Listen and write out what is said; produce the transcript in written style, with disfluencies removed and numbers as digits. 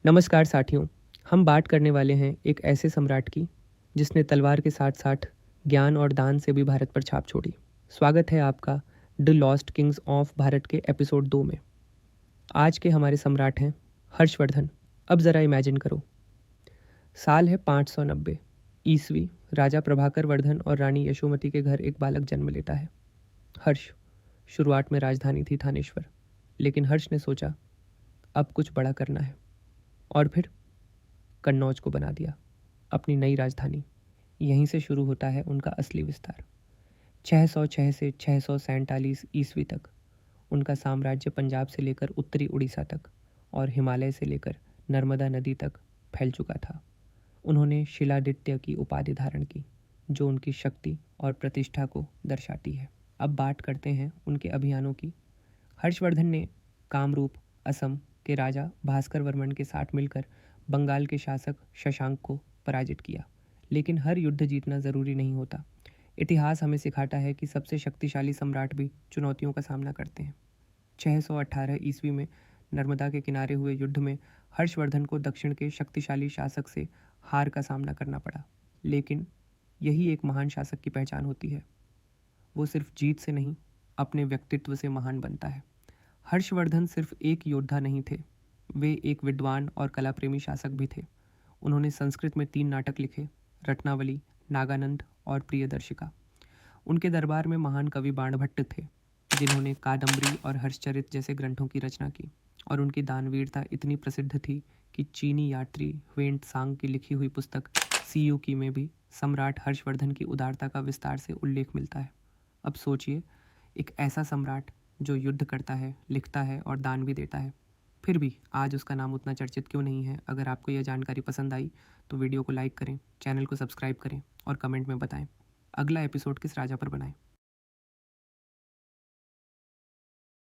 नमस्कार साथियों। हम बात करने वाले हैं एक ऐसे सम्राट की जिसने तलवार के साथ साथ ज्ञान और दान से भी भारत पर छाप छोड़ी। स्वागत है आपका the lost Kings of Bharat के एपिसोड 2 में। आज के हमारे सम्राट हैं हर्षवर्धन। अब ज़रा इमेजिन करो, साल है 590 ईस्वी। राजा प्रभाकर वर्धन और रानी यशोमती के घर एक बालक जन्म लेता है, हर्ष। शुरुआत में राजधानी थी थानेश्वर, लेकिन हर्ष ने सोचा अब कुछ बड़ा करना है और फिर कन्नौज को बना दिया अपनी नई राजधानी। यहीं से शुरू होता है उनका असली विस्तार। 606 से 647 ईस्वी तक उनका साम्राज्य पंजाब से लेकर उत्तरी उड़ीसा तक और हिमालय से लेकर नर्मदा नदी तक फैल चुका था। उन्होंने शिलादित्य की उपाधि धारण की, जो उनकी शक्ति और प्रतिष्ठा को दर्शाती है। अब बात करते हैं उनके अभियानों की। हर्षवर्धन ने कामरूप असम के राजा भास्कर वर्मन के साथ मिलकर बंगाल के शासक शशांक को पराजित किया। लेकिन हर युद्ध जीतना ज़रूरी नहीं होता। इतिहास हमें सिखाता है कि सबसे शक्तिशाली सम्राट भी चुनौतियों का सामना करते हैं। 618 ईस्वी में नर्मदा के किनारे हुए युद्ध में हर्षवर्धन को दक्षिण के शक्तिशाली शासक से हार का सामना करना पड़ा। लेकिन यही एक महान शासक की पहचान होती है। वो सिर्फ जीत से नहीं, अपने व्यक्तित्व से महान बनता है। हर्षवर्धन सिर्फ एक योद्धा नहीं थे, वे एक विद्वान और कला प्रेमी शासक भी थे। उन्होंने संस्कृत में 3 नाटक लिखे, रत्नावली, नागानंद और प्रियदर्शिका। उनके दरबार में महान कवि बाणभट्ट थे, जिन्होंने कादम्बरी और हर्षचरित जैसे ग्रंथों की रचना की। और उनकी दानवीरता इतनी प्रसिद्ध थी कि चीनी यात्री ह्वेन त्सांग की लिखी हुई पुस्तक सीयूकी में भी सम्राट हर्षवर्धन की उदारता का विस्तार से उल्लेख मिलता है। अब सोचिए, एक ऐसा सम्राट जो युद्ध करता है, लिखता है और दान भी देता है, फिर भी आज उसका नाम उतना चर्चित क्यों नहीं है? अगर आपको यह जानकारी पसंद आई तो वीडियो को लाइक करें, चैनल को सब्सक्राइब करें और कमेंट में बताएं अगला एपिसोड किस राजा पर बनाएं।